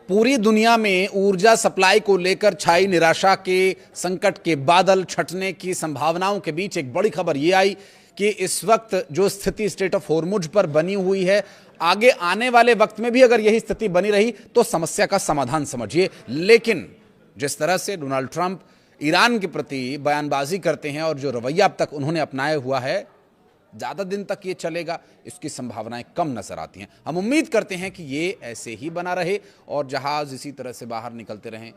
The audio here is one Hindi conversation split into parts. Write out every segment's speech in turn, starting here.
पूरी दुनिया में ऊर्जा सप्लाई को लेकर छाई निराशा के संकट के बादल छटने की संभावनाओं के बीच एक बड़ी खबर यह आई कि इस वक्त जो स्थिति स्ट्रेट ऑफ हॉर्मुज पर बनी हुई है, आगे आने वाले वक्त में भी अगर यही स्थिति बनी रही तो समस्या का समाधान समझिए। लेकिन जिस तरह से डोनाल्ड ट्रंप ईरान के प्रति बयानबाजी करते हैं और जो रवैया अब तक उन्होंने अपनाया हुआ है, ज़्यादा दिन तक ये चलेगा इसकी संभावनाएं कम नजर आती हैं। हम उम्मीद करते हैं कि ये ऐसे ही बना रहे और जहाज इसी तरह से बाहर निकलते रहें।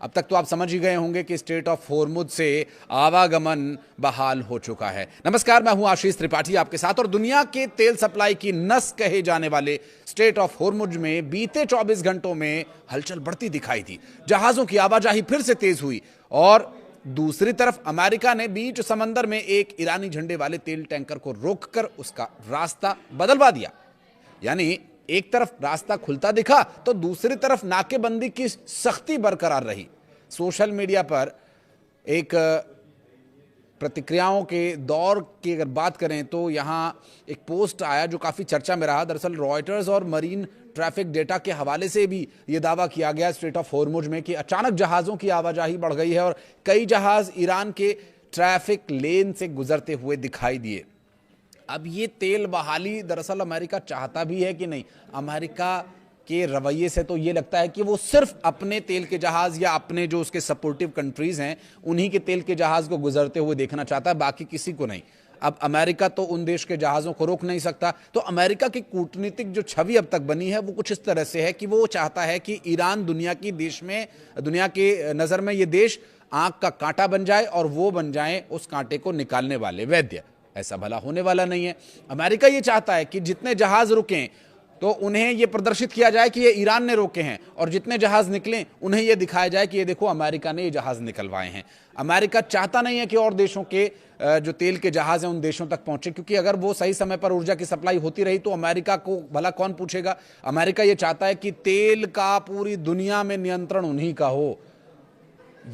अब तक तो आप समझ ही गए होंगे कि स्ट्रेट ऑफ हॉर्मुज से आवागमन बहाल हो चुका है। नमस्कार, मैं हूं आशीष त्रिपाठी आपके साथ और दुनिया के तेल सप्लाई की नस कहे जाने वाले स्ट्रेट ऑफ हॉर्मुज में बीते 24 घंटों में हलचल बढ़ती दिखाई दी। जहाजों की आवाजाही फिर से तेज हुई और दूसरी तरफ अमेरिका ने बीच समंदर में एक ईरानी झंडे वाले तेल टैंकर को रोककर उसका रास्ता बदलवा दिया। यानी एक तरफ रास्ता खुलता दिखा तो दूसरी तरफ नाकेबंदी की सख्ती बरकरार रही। सोशल मीडिया पर एक प्रतिक्रियाओं के दौर की अगर बात करें तो यहां एक पोस्ट आया जो काफी चर्चा में रहा। दरअसल रॉयटर्स और मरीन ट्रैफिक डेटा के हवाले से भी यह दावा किया गया स्ट्रेट ऑफ हॉर्मुज में कि अचानक जहाजों की आवाजाही बढ़ गई है और कई जहाज ईरान के ट्रैफिक लेन से गुजरते हुए दिखाई दिए। अब ये तेल बहाली दरअसल अमेरिका चाहता भी है कि नहीं? अमेरिका के रवैये से तो ये लगता है कि वो सिर्फ अपने तेल के जहाज या अपने जो उसके सपोर्टिव कंट्रीज हैं उन्हीं के तेल के जहाज को गुजरते हुए देखना चाहता है, बाकी किसी को नहीं। अब अमेरिका तो उन देश के जहाज़ों को रोक नहीं सकता। तो अमेरिका की कूटनीतिक जो छवि अब तक बनी है वो कुछ इस तरह से है कि वो चाहता है कि ईरान दुनिया के नज़र में ये देश आंख का कांटा बन जाए और वो बन जाए उस कांटे को निकालने वाले वैद्य। ऐसा भला होने वाला नहीं है। अमेरिका ये चाहता है कि जितने जहाज रुकें तो उन्हें यह प्रदर्शित किया जाए कि ये ईरान ने रोके हैं और जितने जहाज निकलें उन्हें यह दिखाया जाए कि ये देखो अमेरिका ने ये जहाज निकलवाए हैं। अमेरिका चाहता नहीं है कि और देशों के जो तेल के जहाज हैं उन देशों तक पहुंचे, क्योंकि अगर वो सही समय पर ऊर्जा की सप्लाई होती रही तो अमेरिका को भला कौन पूछेगा। अमेरिका ये चाहता है कि तेल का पूरी दुनिया में नियंत्रण उन्हीं का हो।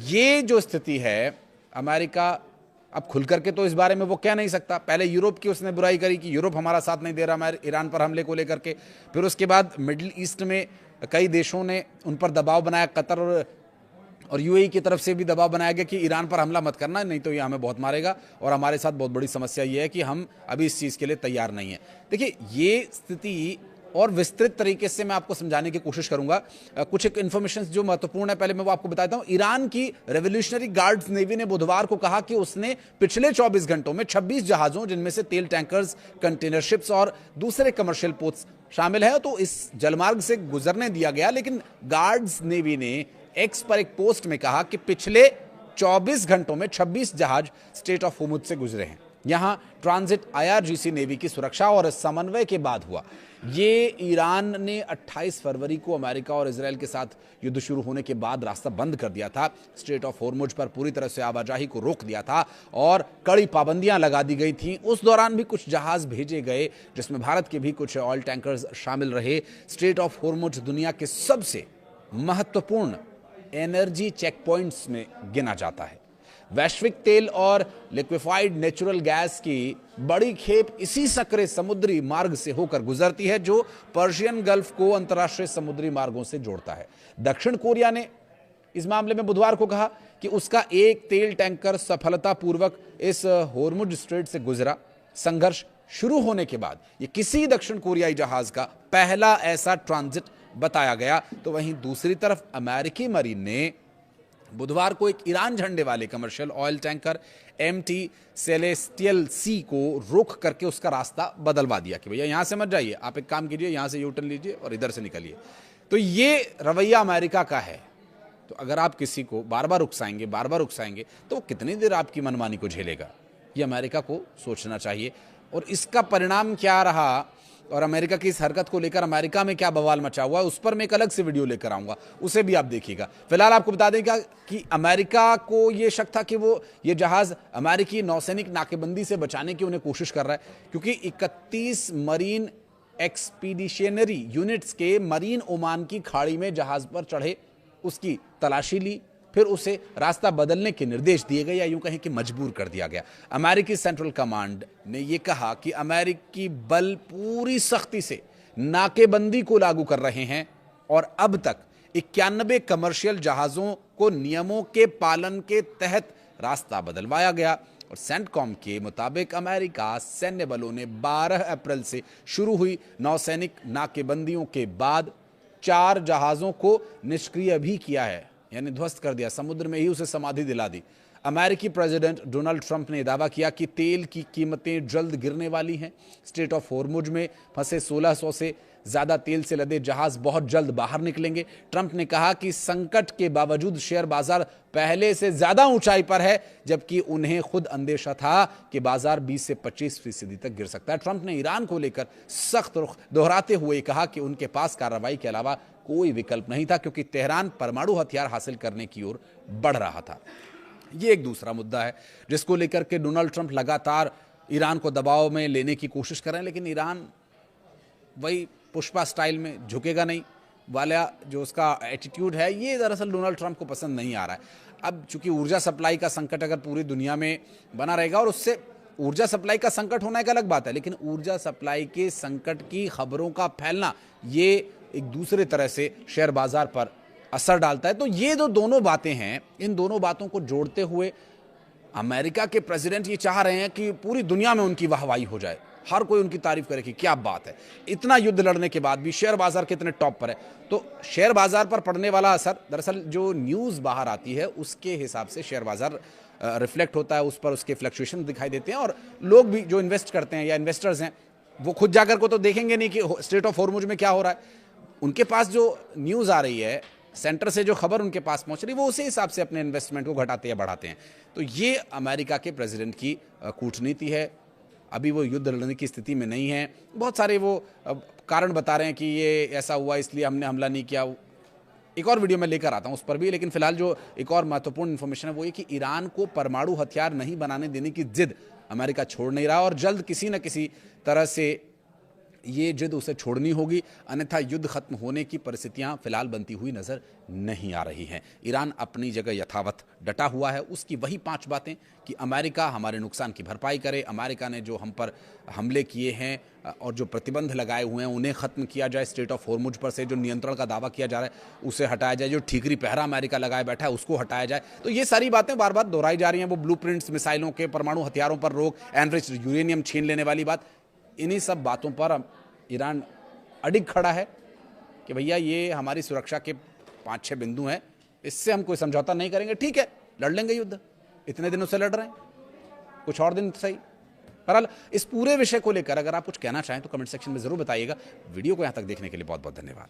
ये जो स्थिति है, अमेरिका अब खुल करके तो इस बारे में वो कह नहीं सकता। पहले यूरोप की उसने बुराई करी कि यूरोप हमारा साथ नहीं दे रहा हमारे ईरान पर हमले को लेकर के। फिर उसके बाद मिडिल ईस्ट में कई देशों ने उन पर दबाव बनाया। कतर और यूएई की तरफ से भी दबाव बनाया गया कि ईरान पर हमला मत करना, नहीं तो ये हमें बहुत मारेगा और हमारे साथ बहुत बड़ी समस्या ये है कि हम अभी इस चीज़ के लिए तैयार नहीं है। देखिए, ये स्थिति और विस्तृत तरीके से मैं आपको समझाने की कोशिश करूंगा। कुछ एक इन्फॉर्मेशन जो महत्वपूर्ण है पहले मैं वो आपको बताता हूं। ईरान की रेवोल्यूशनरी गार्ड्स नेवी ने बुधवार को कहा कि उसने पिछले 24 घंटों में 26 जहाजों, जिनमें से तेल टैंकर्स, कंटेनर शिप्स और दूसरे कमर्शियल पोर्ट्स शामिल है, तो इस जलमार्ग से गुजरने दिया गया। लेकिन गार्ड्स नेवी ने एक्स पर एक पोस्ट में कहा कि पिछले 24 घंटों में 26 जहाज स्ट्रेट ऑफ हॉर्मुज से गुजरे हैं। यहां ट्रांजिट आईआरजीसी नेवी की सुरक्षा और समन्वय के बाद हुआ। ये ईरान ने 28 फरवरी को अमेरिका और इजराइल के साथ युद्ध शुरू होने के बाद रास्ता बंद कर दिया था। स्ट्रेट ऑफ हॉर्मुज पर पूरी तरह से आवाजाही को रोक दिया था और कड़ी पाबंदियां लगा दी गई थीं। उस दौरान भी कुछ जहाज भेजे गए जिसमें भारत के भी कुछ ऑयल टैंकर्स शामिल रहे। स्ट्रेट ऑफ हॉर्मुज दुनिया के सबसे महत्वपूर्ण एनर्जी चेक पॉइंट्स में गिना जाता है। वैश्विक तेल और लिक्विफाइड नेचुरल गैस की बड़ी खेप इसी सकरे समुद्री मार्ग से होकर गुजरती है जो पर्शियन गल्फ को अंतर्राष्ट्रीय समुद्री मार्गों से जोड़ता है। दक्षिण कोरिया ने इस मामले में बुधवार को कहा कि उसका एक तेल टैंकर सफलतापूर्वक इस हॉर्मुज स्ट्रेट से गुजरा। संघर्ष शुरू होने के बाद यह किसी दक्षिण कोरियाई जहाज का पहला ऐसा ट्रांजिट बताया गया। तो वहीं दूसरी तरफ अमेरिकी मरीन ने बुधवार को एक ईरान झंडे वाले commercial oil tanker MT Celestial Sea को रोक करके उसका रास्ता बदलवा दिया कि भैया यहां से मत जाइए, आप एक काम कीजिए, यहां से यूटर्न लीजिए और इधर से निकलिए। तो ये रवैया अमेरिका का है। तो अगर आप किसी को बार बार उकसाएंगे तो वो कितनी देर आपकी मनमानी को झेलेगा? ये अमेरिका को सोचना चाहिए। और इसका परिणाम क्या रहा और अमेरिका की इस हरकत को लेकर अमेरिका में क्या बवाल मचा हुआ है, उस पर मैं एक अलग से वीडियो लेकर आऊंगा, उसे भी आप देखिएगा। फिलहाल आपको बता दें कि अमेरिका को यह शक था कि वो ये जहाज अमेरिकी नौसैनिक नाकेबंदी से बचाने की उन्हें कोशिश कर रहा है, क्योंकि 31 मरीन एक्सपीडिशनरी यूनिट्स के मरीन ओमान की खाड़ी में जहाज पर चढ़े, उसकी तलाशी ली, फिर उसे रास्ता बदलने के निर्देश दिए गए या यूं कहें कि मजबूर कर दिया गया। अमेरिकी सेंट्रल कमांड ने यह कहा कि अमेरिकी बल पूरी सख्ती से नाकेबंदी को लागू कर रहे हैं और अब तक 91 कमर्शियल जहाजों को नियमों के पालन के तहत रास्ता बदलवाया गया। और सेंटकॉम के मुताबिक अमेरिका सैन्य बलों ने 12 अप्रैल से शुरू हुई नौसैनिक नाकेबंदियों के बाद 4 जहाजों को निष्क्रिय भी किया है, यानी ध्वस्त कर दिया, समुद्र में ही उसे समाधि दिला दी। अमेरिकी प्रेसिडेंट डोनाल्ड ट्रंप ने दावा किया कि तेल की कीमतें जल्द गिरने वाली हैं। स्ट्रेट ऑफ हॉर्मुज में फंसे 1600 से ज्यादा तेल से लदे जहाज बहुत जल्द बाहर निकलेंगे। ट्रंप ने कहा कि संकट के बावजूद शेयर बाजार पहले से ज्यादा ऊंचाई पर है, जबकि उन्हें खुद अंदेशा था कि बाजार 20 से 25% तक गिर सकता है। ट्रंप ने ईरान को लेकर सख्त रुख दोहराते हुए कहा कि उनके पास कार्रवाई के अलावा कोई विकल्प नहीं था, क्योंकि तेहरान परमाणु हथियार हासिल करने की ओर बढ़ रहा था। ये एक दूसरा मुद्दा है जिसको लेकर के डोनाल्ड ट्रंप लगातार ईरान को दबाव में लेने की कोशिश कर रहे हैं, लेकिन ईरान वही पुष्पा स्टाइल में झुकेगा नहीं वाला जो उसका एटीट्यूड है, ये दरअसल डोनाल्ड ट्रंप को पसंद नहीं आ रहा है। अब चूंकि ऊर्जा सप्लाई का संकट अगर पूरी दुनिया में बना रहेगा, और उससे ऊर्जा सप्लाई का संकट होना एक अलग बात है, लेकिन ऊर्जा सप्लाई के संकट की खबरों का फैलना ये एक दूसरे तरह से शेयर बाजार पर असर डालता है। तो ये जो दोनों बातें हैं, इन दोनों बातों को जोड़ते हुए अमेरिका के प्रेसिडेंट ये चाह रहे हैं कि पूरी दुनिया में उनकी वाहवाही हो जाए, हर कोई उनकी तारीफ करे कि क्या बात है, इतना युद्ध लड़ने के बाद भी शेयर बाजार कितने टॉप पर है। तो शेयर बाजार पर पड़ने वाला असर, दरअसल जो न्यूज़ बाहर आती है उसके हिसाब से शेयर बाजार रिफ्लेक्ट होता है, उस पर उसके फ्लक्चुएशन दिखाई देते हैं। और लोग भी जो इन्वेस्ट करते हैं या इन्वेस्टर्स हैं, वो खुद जाकर को तो देखेंगे नहीं कि स्ट्रेट ऑफ हॉर्मुज में क्या हो रहा है। उनके पास जो न्यूज़ आ रही है, सेंटर से जो खबर उनके पास पहुंच रही है, वो उसी हिसाब से अपने इन्वेस्टमेंट को घटाते या बढ़ाते हैं। तो ये अमेरिका के प्रेसिडेंट की कूटनीति है। अभी वो युद्ध लड़ने की स्थिति में नहीं है। बहुत सारे वो कारण बता रहे हैं कि ये ऐसा हुआ इसलिए हमने हमला नहीं किया। एक और वीडियो में लेकर आता हूं उस पर भी, लेकिन फिलहाल जो एक और महत्वपूर्ण इंफॉर्मेशन है वो ये कि ईरान को परमाणु हथियार नहीं बनाने देने की जिद अमेरिका छोड़ नहीं रहा, और जल्द किसी न किसी तरह से ये जिद उसे छोड़नी होगी, अन्यथा युद्ध खत्म होने की परिस्थितियां फिलहाल बनती हुई नजर नहीं आ रही हैं। ईरान अपनी जगह यथावत डटा हुआ है। उसकी वही 5 बातें कि अमेरिका हमारे नुकसान की भरपाई करे, अमेरिका ने जो हम पर हमले किए हैं और जो प्रतिबंध लगाए हुए हैं उन्हें खत्म किया जाए, स्ट्रेट ऑफ हॉर्मुज पर से जो नियंत्रण का दावा किया जा रहा है उसे हटाया जाए, जो ठीकरी पहरा अमेरिका लगाए बैठा है उसको हटाया जाए। तो ये सारी बातें बार बार दोहराई जा रही हैं। वो ब्लूप्रिंट्स, मिसाइलों के, परमाणु हथियारों पर रोक, एनरिच्ड यूरेनियम छीन लेने वाली बात, इन्हीं सब बातों पर ईरान अडिग खड़ा है कि भैया ये हमारी सुरक्षा के 5-6 बिंदु हैं, इससे हम कोई समझौता नहीं करेंगे। ठीक है, लड़ लेंगे युद्ध, इतने दिनों से लड़ रहे हैं, कुछ और दिन सही। बहरहाल इस पूरे विषय को लेकर अगर आप कुछ कहना चाहें तो कमेंट सेक्शन में जरूर बताइएगा। वीडियो को यहां तक देखने के लिए बहुत बहुत धन्यवाद।